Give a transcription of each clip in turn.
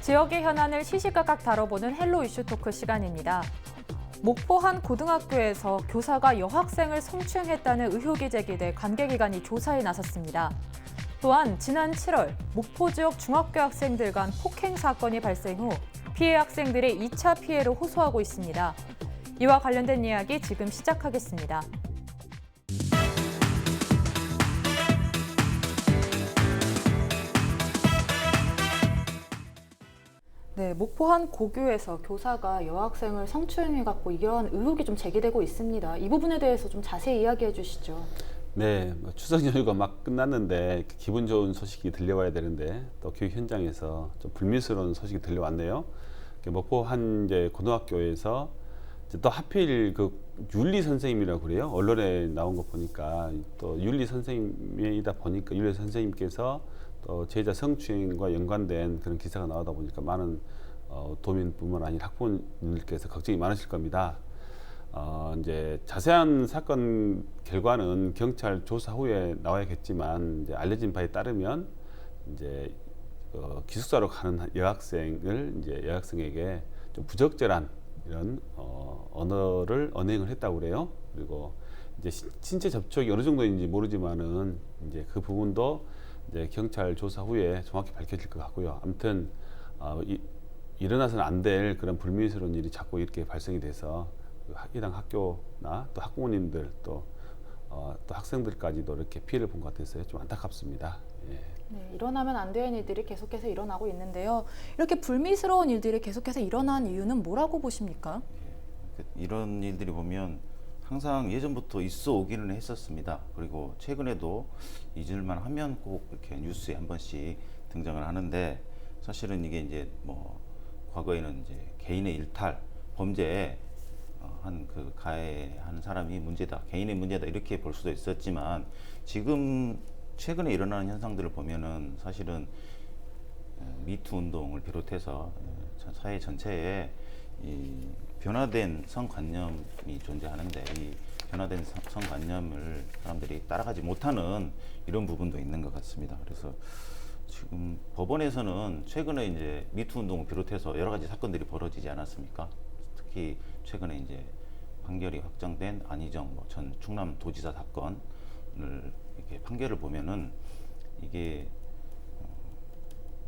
지역의 현안을 시시각각 다뤄보는 헬로 이슈 토크 시간입니다. 목포 한 고등학교에서 교사가 여학생을 성추행했다는 의혹이 제기돼 관계기관이 조사에 나섰습니다. 또한 지난 7월 목포 지역 중학교 학생들 간 폭행 사건이 발생 후 피해 학생들이 2차 피해를 호소하고 있습니다. 이와 관련된 이야기 지금 시작하겠습니다. 네, 목포 한 고교에서 교사가 여학생을 성추행해갖고 이러한 의혹이 좀 제기되고 있습니다. 이 부분에 대해서 좀 자세히 이야기해 주시죠. 네, 추석 연휴가 막 끝났는데 기분 좋은 소식이 들려와야 되는데 또 교육 현장에서 좀 불미스러운 소식이 들려왔네요. 목포 한 이제 고등학교에서 이제 또 하필 그 윤리 선생님이라고 그래요. 언론에 나온 거 보니까 또 윤리 선생님이다 보니까 윤리 선생님께서 또 제자 성추행과 연관된 그런 기사가 나오다 보니까 많은 도민뿐만 아니라 학부모님들께서 걱정이 많으실 겁니다. 이제 자세한 사건 결과는 경찰 조사 후에 나와야겠지만 이제 알려진 바에 따르면 이제 기숙사로 가는 여학생을 이제 여학생에게 좀 부적절한 이런 언행을 했다고 그래요. 그리고 이제 신체 접촉이 어느 정도인지 모르지만은 이제 그 부분도 이제 경찰 조사 후에 정확히 밝혀질 것 같고요. 아무튼 일어나서는 안 될 그런 불미스러운 일이 자꾸 이렇게 발생이 돼서 해당 학교나 또 학부모님들 또 학생들까지도 이렇게 피해를 본 것 같아서 좀 안타깝습니다. 예. 네, 일어나면 안 되는 일들이 계속해서 일어나고 있는데요. 이렇게 불미스러운 일들이 계속해서 일어난 이유는 뭐라고 보십니까? 이런 일들이 보면 항상 예전부터 있어 오기는 했었습니다. 그리고 최근에도 잊을만 하면 꼭 이렇게 뉴스에 한 번씩 등장을 하는데, 사실은 이게 이제 뭐 과거에는 이제 개인의 일탈, 범죄에 한 그 가해한 사람이 문제다, 개인의 문제다 이렇게 볼 수도 있었지만, 지금 최근에 일어나는 현상들을 보면은 사실은 미투 운동을 비롯해서 사회 전체에 이 변화된 성관념이 존재하는데, 이 변화된 성관념을 사람들이 따라가지 못하는 이런 부분도 있는 것 같습니다. 그래서 지금 법원에서는 최근에 이제 미투 운동을 비롯해서 여러 가지 사건들이 벌어지지 않았습니까? 특히 최근에 이제 판결이 확정된 안희정 전 충남도지사 사건을 이렇게 판결을 보면은 이게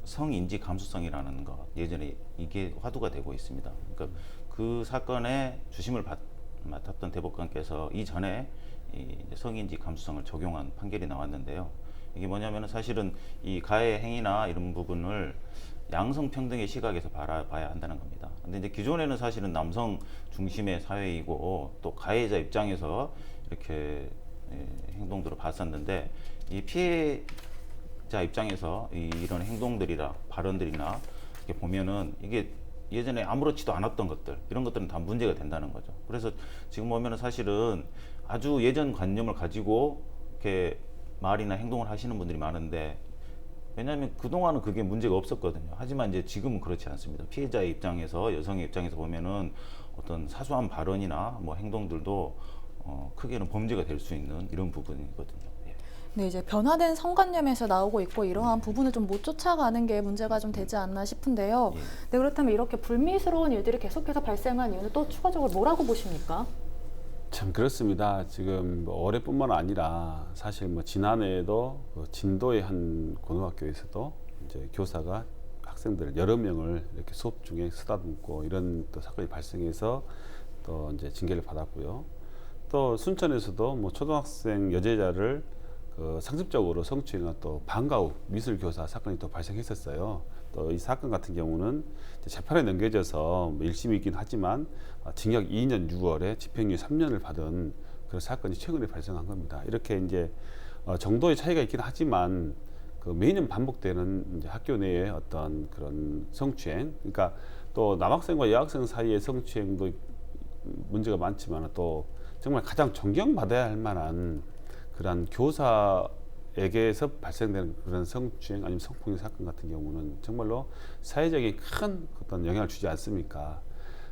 성인지 감수성이라는 것, 예전에 이게 화두가 되고 있습니다. 그러니까 그 사건의 주심을 맡았던 대법관께서 이전에 성인지 감수성을 적용한 판결이 나왔는데요. 이게 뭐냐면은 사실은 이 가해 행위나 이런 부분을 양성평등의 시각에서 바라봐야 한다는 겁니다. 근데 이제 기존에는 사실은 남성 중심의 사회이고 또 가해자 입장에서 이렇게 행동들을 봤었는데, 이 피해자 입장에서 이런 행동들이나 발언들이나 이렇게 보면은 이게 예전에 아무렇지도 않았던 것들, 이런 것들은 다 문제가 된다는 거죠. 그래서 지금 보면은 사실은 아주 예전 관념을 가지고 이렇게 말이나 행동을 하시는 분들이 많은데, 왜냐하면 그동안은 그게 문제가 없었거든요. 하지만 이제 지금은 그렇지 않습니다. 피해자의 입장에서, 여성의 입장에서 보면은 어떤 사소한 발언이나 뭐 행동들도 크게는 범죄가 될 수 있는 이런 부분이거든요. 네, 이제 변화된 성관념에서 나오고 있고 이러한 부분을 좀 못 쫓아가는 게 문제가 좀 되지 않나 싶은데요. 네, 그렇다면 이렇게 불미스러운 일들이 계속해서 발생한 이유는 또 추가적으로 뭐라고 보십니까? 참 그렇습니다. 지금 뭐 올해뿐만 아니라 사실 뭐 지난해에도 그 진도의 한 고등학교에서도 이제 교사가 학생들 여러 명을 이렇게 수업 중에 쓰다듬고 이런 또 사건이 발생해서 또 이제 징계를 받았고요. 또 순천에서도 뭐 초등학생 여제자를 그 상습적으로 성추행한 또 방과 후 미술 교사 사건이 또 발생했었어요. 또 이 사건 같은 경우는 재판에 넘겨져서 뭐 1심이긴 하지만 징역 2년 6월에 집행유예 3년을 받은 그런 사건이 최근에 발생한 겁니다. 이렇게 이제 정도의 차이가 있긴 하지만 그 매년 반복되는 이제 학교 내의 어떤 그런 성추행, 그러니까 또 남학생과 여학생 사이의 성추행도 문제가 많지만 또 정말 가장 존경받아야 할 만한 그런 교사에게서 발생되는 그런 성추행 아니면 성폭력 사건 같은 경우는 정말로 사회적인 큰 어떤 영향을 주지 않습니까?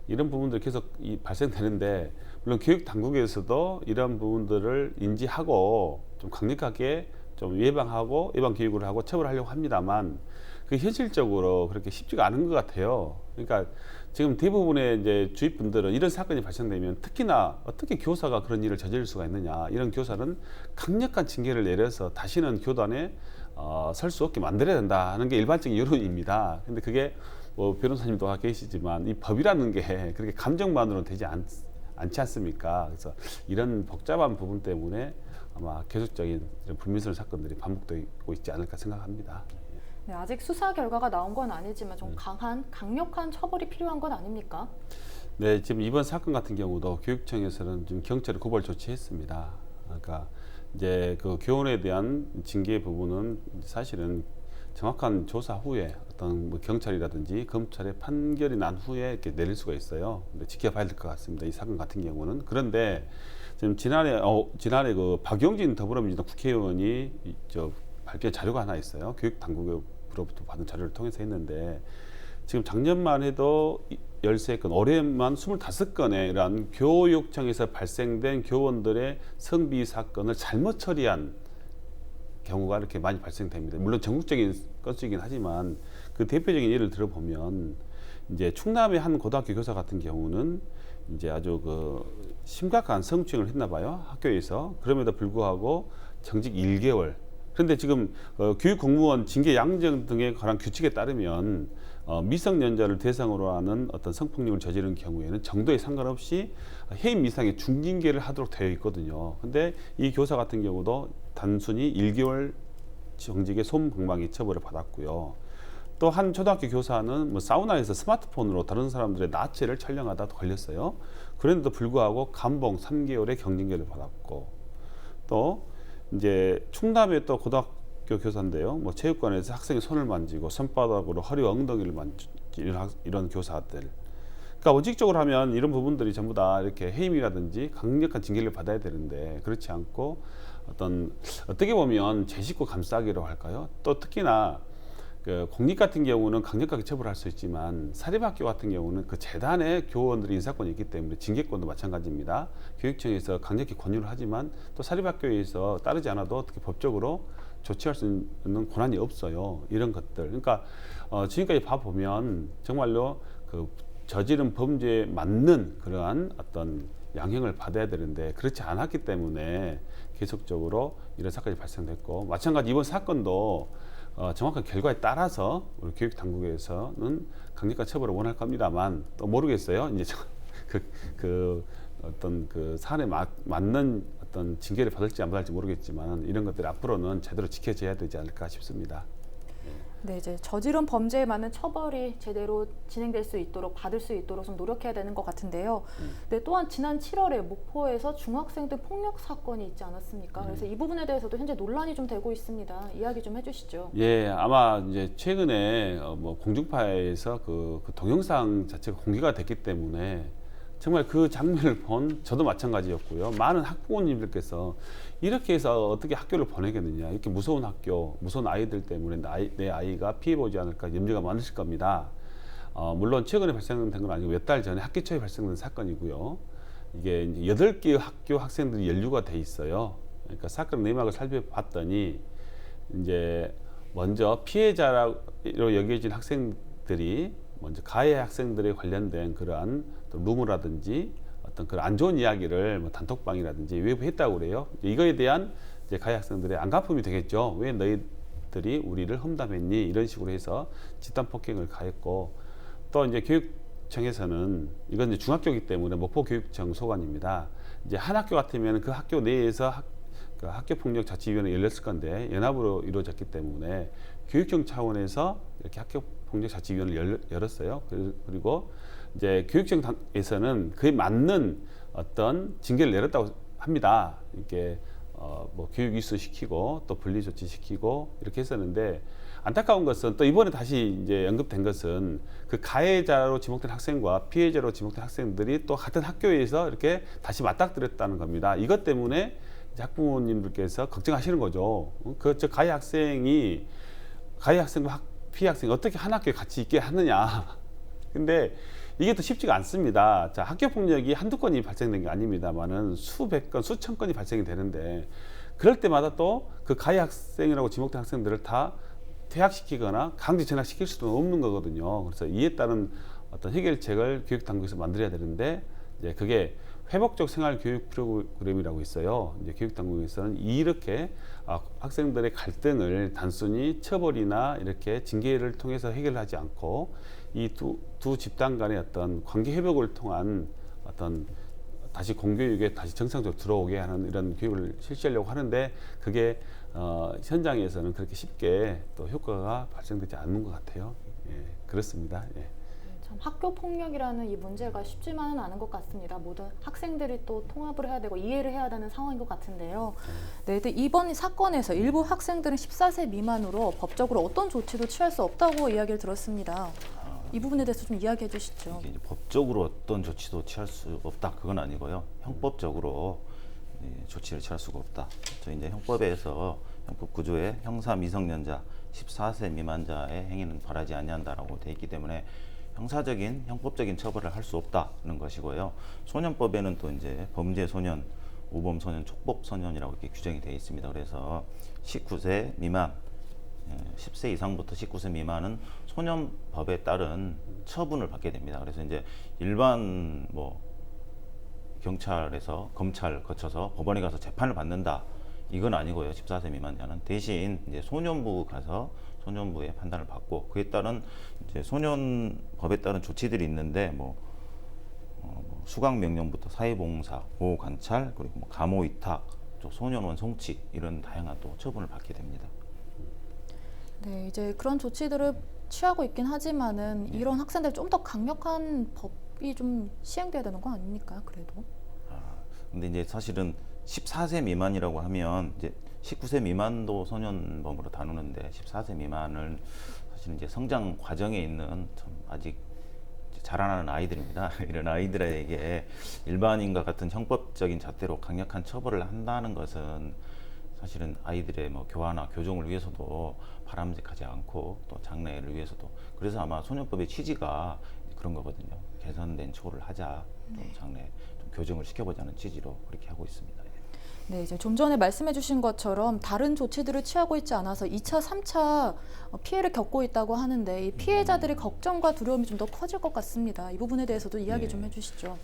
이런 부분들이 계속 발생되는데, 물론 교육 당국에서도 이런 부분들을 인지하고 좀 강력하게 좀 예방하고 예방 교육을 하고 처벌하려고 합니다만, 그 현실적으로 그렇게 쉽지가 않은 것 같아요. 그러니까 지금 대부분의 이제 주위 분들은 이런 사건이 발생되면 특히나 어떻게 교사가 그런 일을 저지를 수가 있느냐, 이런 교사는 강력한 징계를 내려서 다시는 교단에 설 수 없게 만들어야 된다 하는 게 일반적인 여론입니다. 근데 그게 뭐 변호사님도 계시지만 이 법이라는 게 그렇게 감정만으로는 되지 않지 않습니까? 그래서 이런 복잡한 부분 때문에 아마 계속적인 이런 불미스러운 사건들이 반복되고 있지 않을까 생각합니다. 네, 아직 수사 결과가 나온 건 아니지만 좀 강력한 처벌이 필요한 건 아닙니까? 네, 지금 이번 사건 같은 경우도 교육청에서는 지금 경찰이 고발 조치했습니다. 그러니까 이제 그 교원에 대한 징계 부분은 사실은 정확한 조사 후에 어떤 뭐 경찰이라든지 검찰의 판결이 난 후에 이렇게 내릴 수가 있어요. 근데 지켜봐야 될 것 같습니다. 이 사건 같은 경우는. 그런데 지금 지난해 그 박용진 더불어민주당 국회의원이 발표한 자료가 하나 있어요. 교육 당국으로부터 받은 자료를 통해서 했는데 지금 작년만 해도 13건, 올해만 25건의 이러한 교육청에서 발생된 교원들의 성비 사건을 잘못 처리한 경우가 이렇게 많이 발생됩니다. 물론 전국적인 건수이긴 하지만 그 대표적인 예를 들어보면 이제 충남의 한 고등학교 교사 같은 경우는 이제 아주 그 심각한 성추행을 했나 봐요. 학교에서. 그럼에도 불구하고 정직 1개월. 그런데 지금 교육 공무원 징계 양정 등에 관한 규칙에 따르면 미성년자를 대상으로 하는 어떤 성폭력을 저지른 경우에는 정도에 상관없이 해임 이상의 중징계를 하도록 되어 있거든요. 근데 이 교사 같은 경우도 단순히 1개월 정직의 솜방망이 처벌을 받았고요. 또 한 초등학교 교사는 뭐 사우나에서 스마트폰으로 다른 사람들의 나체를 촬영하다 걸렸어요. 그런데도 불구하고 감봉 3개월의 경징계를 받았고, 또 이제 충남의 또 고등학교 교사인데요. 뭐 체육관에서 학생의 손을 만지고 손바닥으로 허리와 엉덩이를 만지는 이런 교사들. 그러니까 원칙적으로 하면 이런 부분들이 전부 다 이렇게 해임이라든지 강력한 징계를 받아야 되는데 그렇지 않고 어떻게 보면 제 식구 감싸기로 할까요? 또 특히나 그 공립 같은 경우는 강력하게 처벌할 수 있지만 사립학교 같은 경우는 그 재단의 교원들이 인사권이 있기 때문에 징계권도 마찬가지입니다. 교육청에서 강력히 권유를 하지만 또 사립학교에서 따르지 않아도 어떻게 법적으로 조치할 수 있는 권한이 없어요. 이런 것들. 그러니까 지금까지 봐보면 정말로 그 저지른 범죄에 맞는 그러한 어떤 양형을 받아야 되는데 그렇지 않았기 때문에 계속적으로 이런 사건이 발생됐고, 마찬가지 이번 사건도 정확한 결과에 따라서 우리 교육 당국에서는 강력한 처벌을 원할 겁니다만 또 모르겠어요. 이제 어떤 그 사안에 맞는 어떤 징계를 받을지 안 받을지 모르겠지만 이런 것들이 앞으로는 제대로 지켜져야 되지 않을까 싶습니다. 네, 이제 저지른 범죄에 맞는 처벌이 제대로 진행될 수 있도록 받을 수 있도록 좀 노력해야 되는 것 같은데요. 네, 또한 지난 7월에 목포에서 중학생들 폭력 사건이 있지 않았습니까? 그래서 이 부분에 대해서도 현재 논란이 좀 되고 있습니다. 이야기 좀 해주시죠. 예, 아마 이제 최근에 뭐 공중파에서 그 동영상 자체가 공개가 됐기 때문에 정말 그 장면을 본 저도 마찬가지였고요. 많은 학부모님들께서 이렇게 해서 어떻게 학교를 보내겠느냐, 이렇게 무서운 학교, 무서운 아이들 때문에 내 아이가 피해보지 않을까 염려가 많으실 겁니다. 물론 최근에 발생된 건 아니고 몇 달 전에 학기 초에 발생된 사건이고요. 이게 이제 8개 학교 학생들이 연루가 돼 있어요. 그러니까 사건 내막을 살펴봤더니 이제 먼저 피해자로 여겨진 학생들이 먼저 가해 학생들에 관련된 그러한 루머라든지 어떤 그런 안 좋은 이야기를 뭐 단톡방이라든지 외부했다고 그래요. 이거에 대한 이제 가해 학생들의 안갚음이 되겠죠. 왜 너희들이 우리를 험담했니? 이런 식으로 해서 집단 폭행을 가했고, 또 이제 교육청에서는 이건 이제 중학교이기 때문에 목포교육청 소관입니다. 이제 한 학교 같으면 그 학교 내에서 그 학교폭력자치위원회 열렸을 건데 연합으로 이루어졌기 때문에 교육청 차원에서 이렇게 학교폭력자치위원회를 열었어요. 그리고 이제 교육청에서는 그에 맞는 어떤 징계를 내렸다고 합니다. 이렇게 뭐 교육 이수 시키고 또 분리 조치 시키고 이렇게 했었는데, 안타까운 것은 또 이번에 다시 이제 언급된 것은 그 가해자로 지목된 학생과 피해자로 지목된 학생들이 또 같은 학교에서 이렇게 다시 맞닥뜨렸다는 겁니다. 이것 때문에 이제 학부모님들께서 걱정하시는 거죠. 저 가해 학생과 피해 학생이 어떻게 한 학교에 같이 있게 하느냐. 근데 이게 또 쉽지가 않습니다. 자, 학교 폭력이 한두 건이 발생된 게 아닙니다만은 수백 건, 수천 건이 발생이 되는데, 그럴 때마다 또 그 가해 학생이라고 지목된 학생들을 다 퇴학시키거나 강제 전학시킬 수도 없는 거거든요. 그래서 이에 따른 어떤 해결책을 교육 당국에서 만들어야 되는데 이제 그게 회복적 생활 교육 프로그램이라고 있어요. 이제 교육 당국에서는 이렇게 학생들의 갈등을 단순히 처벌이나 이렇게 징계를 통해서 해결하지 않고 이 두 집단 간의 어떤 관계 회복을 통한 어떤 다시 공교육에 다시 정상적으로 들어오게 하는 이런 교육을 실시하려고 하는데 그게 현장에서는 그렇게 쉽게 또 효과가 발생되지 않는 것 같아요. 예, 그렇습니다. 예. 참 학교 폭력이라는 이 문제가 쉽지만은 않은 것 같습니다. 모든 학생들이 또 통합을 해야 되고 이해를 해야 되는 상황인 것 같은데요. 네, 근데 이번 사건에서 일부 학생들은 14세 미만으로 법적으로 어떤 조치도 취할 수 없다고 이야기를 들었습니다. 이 부분에 대해서 좀 이야기해 주시죠. 이게 이제 법적으로 어떤 조치도 취할 수 없다 그건 아니고요. 형법적으로 조치를 취할 수가 없다. 저희 이제 형법에서 형법 구조에 형사 미성년자 14세 미만자의 행위는 벌하지 아니한다라고 돼 있기 때문에 형사적인 형법적인 처벌을 할 수 없다는 것이고요. 소년법에는 또 이제 범죄 소년, 우범 소년, 촉법 소년이라고 이렇게 규정이 되어 있습니다. 그래서 19세 미만, 10세 이상부터 19세 미만은 소년법에 따른 처분을 받게 됩니다. 그래서 이제 일반 뭐 경찰에서 검찰 거쳐서 법원에 가서 재판을 받는다. 이건 아니고요. 14세 미만자는 대신 이제 소년부 가서 소년부의 판단을 받고 그에 따른 이제 소년법에 따른 조치들이 있는데 뭐 수강 명령부터 사회봉사, 보호 관찰 그리고 뭐 감호 위탁, 소년원 송치 이런 다양한 또 처분을 받게 됩니다. 네, 이제 그런 조치들을 취하고 있긴 하지만은 이런 학생들 좀 더 강력한 법이 좀 시행돼야 되는 거 아닙니까? 그래도. 근데 이제 사실은 14세 미만이라고 하면 이제 19세 미만도 소년범으로 다루는데 14세 미만은 사실 이제 성장 과정에 있는 참 아직 자라나는 아이들입니다. 이런 아이들에게 일반인과 같은 형법적인 잣대로 강력한 처벌을 한다는 것은 사실은 아이들의 뭐 교화나 교정을 위해서도 바람직하지 않고 또 장래를 위해서도 그래서 아마 소년법의 취지가 그런 거거든요. 개선된 처우를 하자, 좀 장래 좀 교정을 시켜보자는 취지로 그렇게 하고 있습니다. 네, 이제 좀 전에 말씀해 주신 것처럼 다른 조치들을 취하고 있지 않아서 2차, 3차 피해를 겪고 있다고 하는데 이 피해자들의 걱정과 두려움이 좀 더 커질 것 같습니다. 이 부분에 대해서도 이야기 좀 해주시죠.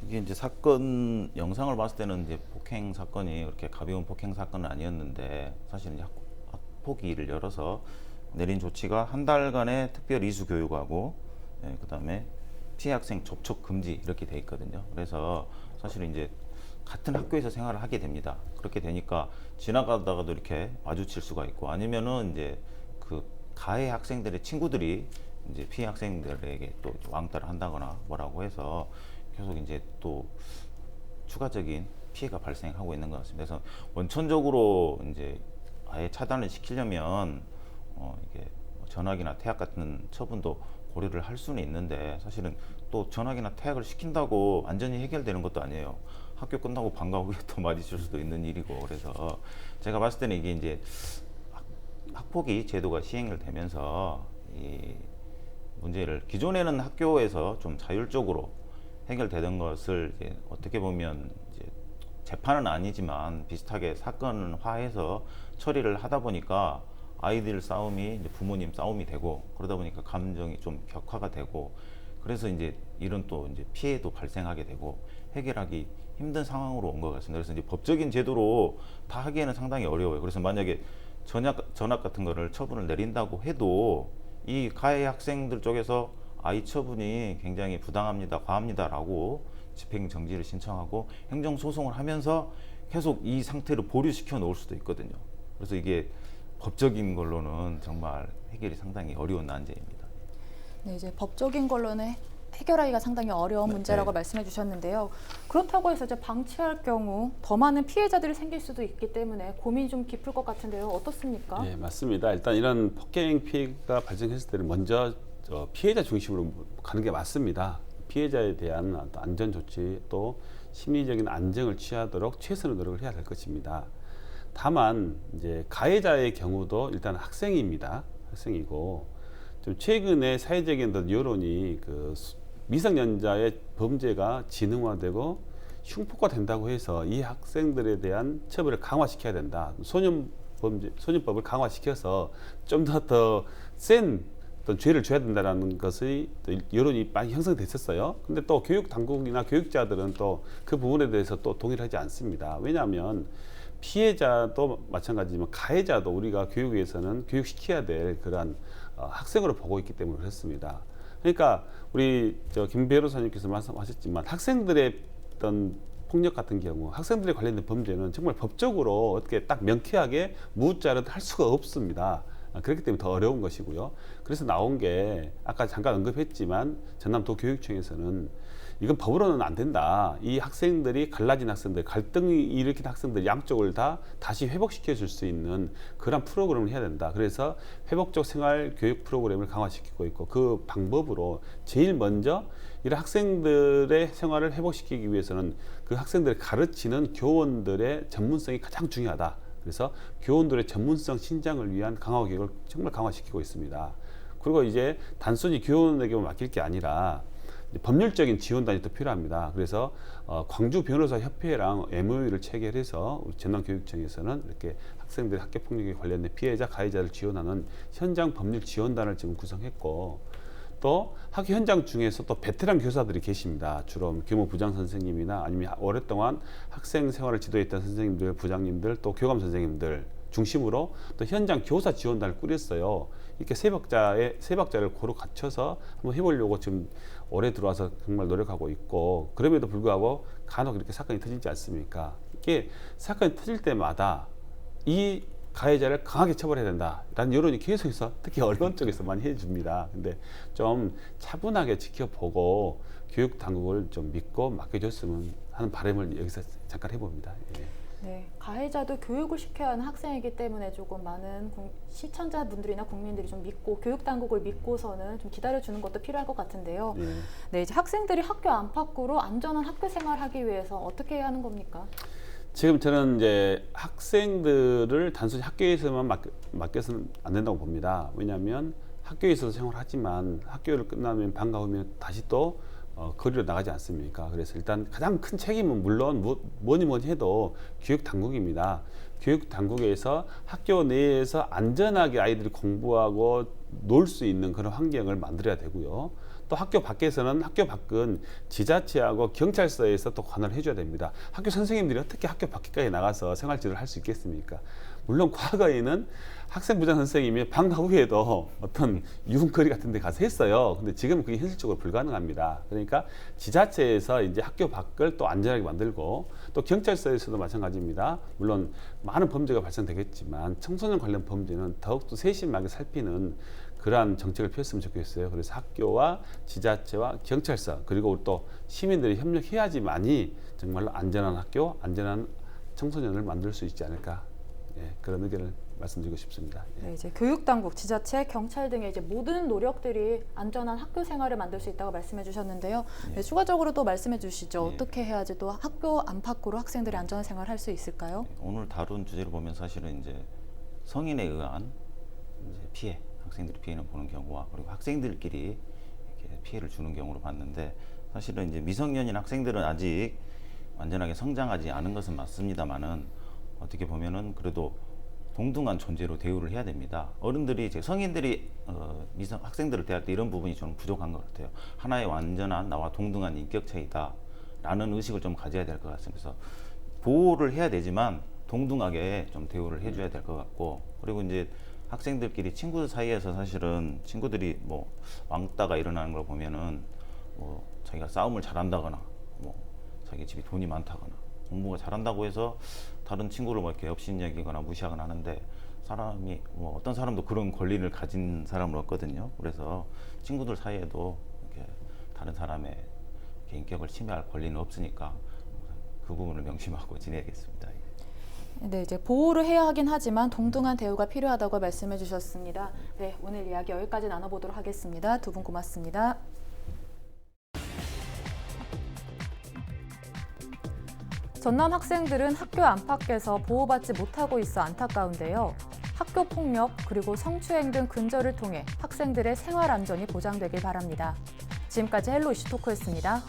이게 이제 사건 영상을 봤을 때는 이제 폭행 사건이 그렇게 가벼운 폭행 사건은 아니었는데 사실 이제 학폭위를 열어서 내린 조치가 한 달간의 특별 이수 교육하고 그다음에 피해 학생 접촉 금지 이렇게 돼 있거든요. 그래서 사실 이제 같은 학교에서 생활을 하게 됩니다. 그렇게 되니까 지나가다가도 이렇게 마주칠 수가 있고 아니면은 이제 그 가해 학생들의 친구들이 이제 피해 학생들에게 또 왕따를 한다거나 뭐라고 해서 계속 이제 또 추가적인 피해가 발생하고 있는 것 같습니다. 그래서 원천적으로 이제 아예 차단을 시키려면 이게 전학이나 퇴학 같은 처분도 고려를 할 수는 있는데 사실은 또 전학이나 퇴학을 시킨다고 완전히 해결되는 것도 아니에요. 학교 끝나고 방과 후에 또 맞으실 수도 있는 일이고 그래서 제가 봤을 때는 이게 이제 학폭위 제도가 시행을 되면서 이 문제를 기존에는 학교에서 좀 자율적으로 해결되던 것을 이제 어떻게 보면 이제 재판은 아니지만 비슷하게 사건화해서 처리를 하다 보니까 아이들 싸움이 이제 부모님 싸움이 되고 그러다 보니까 감정이 좀 격화가 되고 그래서 이제 이런 또 이제 피해도 발생하게 되고 해결하기 힘든 상황으로 온 것 같습니다. 그래서 이제 법적인 제도로 다 하기에는 상당히 어려워요. 그래서 만약에 전학 같은 거를 처분을 내린다고 해도 이 가해 학생들 쪽에서 아이 처분이 굉장히 부당합니다, 과합니다라고 집행 정지를 신청하고 행정 소송을 하면서 계속 이 상태를 보류시켜 놓을 수도 있거든요. 그래서 이게 법적인 걸로는 정말 해결이 상당히 어려운 난제입니다. 네, 이제 법적인 걸로는 해결하기가 상당히 어려운 문제라고 말씀해 주셨는데요. 그렇다고 해서 이제 방치할 경우 더 많은 피해자들이 생길 수도 있기 때문에 고민이 좀 깊을 것 같은데요. 어떻습니까? 네, 맞습니다. 일단 이런 폭행 피해가 발생했을 때는 먼저 피해자 중심으로 가는 게 맞습니다. 피해자에 대한 안전 조치 또 심리적인 안정을 취하도록 최선의 노력을 해야 될 것입니다. 다만 이제 가해자의 경우도 일단 학생입니다. 학생이고 좀 최근에 사회적인 여론이 그 미성년자의 범죄가 지능화되고 흉폭화된다고 해서 이 학생들에 대한 처벌을 강화시켜야 된다. 소년범 범죄 소년법을 강화시켜서 좀 더 센 어떤 죄를 줘야 된다는 것의 또 여론이 많이 형성됐었어요. 근데 또 교육 당국이나 교육자들은 또 그 부분에 대해서 또 동의를 하지 않습니다. 왜냐하면 피해자도 마찬가지지만 가해자도 우리가 교육에서는 교육시켜야 될 그러한 학생으로 보고 있기 때문에 그렇습니다. 그러니까 우리 김 변호사님께서 말씀하셨지만 학생들의 어떤 폭력 같은 경우 학생들에 관련된 범죄는 정말 법적으로 어떻게 딱 명쾌하게 무자를 할 수가 없습니다. 그렇기 때문에 더 어려운 것이고요. 그래서 나온 게 아까 잠깐 언급했지만 전남도교육청에서는 이건 법으로는 안 된다. 이 학생들이 갈라진 학생들, 갈등이 일으킨 학생들 양쪽을 다시 회복시켜 줄 수 있는 그런 프로그램을 해야 된다. 그래서 회복적 생활 교육 프로그램을 강화시키고 있고 그 방법으로 제일 먼저 이런 학생들의 생활을 회복시키기 위해서는 그 학생들을 가르치는 교원들의 전문성이 가장 중요하다. 그래서 교원들의 전문성 신장을 위한 강화 교육을 정말 강화시키고 있습니다. 그리고 이제 단순히 교원에게만 맡길 게 아니라 법률적인 지원단이 또 필요합니다. 그래서 광주 변호사 협회랑 MOU를 체결해서 우리 전남교육청에서는 이렇게 학생들의 학교 폭력에 관련된 피해자, 가해자를 지원하는 현장 법률 지원단을 지금 구성했고 또 학교 현장 중에서 또 베테랑 교사들이 계십니다. 주로 교무 부장 선생님이나 아니면 오랫동안 학생 생활을 지도했던 선생님들, 부장님들, 또 교감 선생님들 중심으로 또 현장 교사 지원단을 꾸렸어요. 이렇게 세 박자를 고루 갖춰서 한번 해보려고 지금 올해 들어와서 정말 노력하고 있고 그럼에도 불구하고 간혹 이렇게 사건이 터지지 않습니까? 이게 사건이 터질 때마다 이 가해자를 강하게 처벌해야 된다라는 여론이 계속해서 특히 언론 쪽에서 많이 해줍니다. 근데 좀 차분하게 지켜보고 교육 당국을 좀 믿고 맡겨줬으면 하는 바람을 여기서 잠깐 해봅니다. 예. 네, 가해자도 교육을 시켜야 하는 학생이기 때문에 조금 많은 시청자분들이나 국민들이 좀 믿고 교육 당국을 믿고서는 좀 기다려주는 것도 필요할 것 같은데요. 예. 네, 이제 학생들이 학교 안팎으로 안전한 학교 생활하기 위해서 어떻게 해야 하는 겁니까? 지금 저는 이제 학생들을 단순히 학교에서만 맡겨서는 안 된다고 봅니다. 왜냐하면 학교에서 생활하지만 학교를 끝나면 방과 후면 다시 또 거리로 나가지 않습니까? 그래서 일단 가장 큰 책임은 물론 뭐니 해도 교육 당국입니다. 교육 당국에서 학교 내에서 안전하게 아이들이 공부하고 놀 수 있는 그런 환경을 만들어야 되고요. 또 학교 밖에서는 학교 밖은 지자체하고 경찰서에서 또 관할을 해줘야 됩니다. 학교 선생님들이 어떻게 학교 밖까지 나가서 생활지도를 할 수 있겠습니까? 물론 과거에는 학생 부장 선생님이 방과 후에도 어떤 유흥거리 같은 데 가서 했어요. 근데 지금은 그게 현실적으로 불가능합니다. 그러니까 지자체에서 이제 학교 밖을 또 안전하게 만들고 또 경찰서에서도 마찬가지입니다. 물론 많은 범죄가 발생되겠지만 청소년 관련 범죄는 더욱더 세심하게 살피는 그러한 정책을 폈으면 좋겠어요. 그래서 학교와 지자체와 경찰서 그리고 또 시민들이 협력해야지만이 정말로 안전한 학교, 안전한 청소년을 만들 수 있지 않을까. 예, 그런 의견을 말씀드리고 싶습니다. 예. 네, 이제 교육 당국, 지자체, 경찰 등의 이제 모든 노력들이 안전한 학교 생활을 만들 수 있다고 말씀해 주셨는데요. 네, 추가적으로 또 말씀해 주시죠. 예. 어떻게 해야지 또 학교 안팎으로 학생들이 안전한 생활을 할 수 있을까요? 오늘 다룬 주제를 보면 사실은 이제 성인에 의한 이제 피해, 학생들이 피해를 보는 경우와 그리고 학생들끼리 이렇게 피해를 주는 경우로 봤는데 사실은 이제 미성년인 학생들은 아직 완전하게 성장하지 않은 것은 맞습니다만은 어떻게 보면은 그래도 동등한 존재로 대우를 해야 됩니다. 어른들이 이제 성인들이 학생들을 대할 때 이런 부분이 저는 부족한 것 같아요. 하나의 완전한 나와 동등한 인격 차이다라는 의식을 좀 가져야 될 것 같습니다. 그래서 보호를 해야 되지만 동등하게 좀 대우를 해줘야 될 것 같고 그리고 이제 학생들끼리 친구들 사이에서 사실은 친구들이 뭐 왕따가 일어나는 걸 보면은 뭐 자기가 싸움을 잘한다거나 뭐 자기 집이 돈이 많다거나 공부가 잘한다고 해서 다른 친구를 뭐 이렇게 업신여기거나 무시하거나 하는데 사람이 뭐 어떤 사람도 그런 권리를 가진 사람은 없거든요. 그래서 친구들 사이에도 이렇게 다른 사람의 개인격을 침해할 권리는 없으니까 그 부분을 명심하고 지내야겠습니다. 네, 이제 보호를 해야 하긴 하지만 동등한 대우가 필요하다고 말씀해 주셨습니다. 네, 오늘 이야기 여기까지 나눠보도록 하겠습니다. 두 분 고맙습니다. 전남 학생들은 학교 안팎에서 보호받지 못하고 있어 안타까운데요. 학교 폭력 그리고 성추행 등 근절을 통해 학생들의 생활 안전이 보장되길 바랍니다. 지금까지 헬로 이슈 토크였습니다.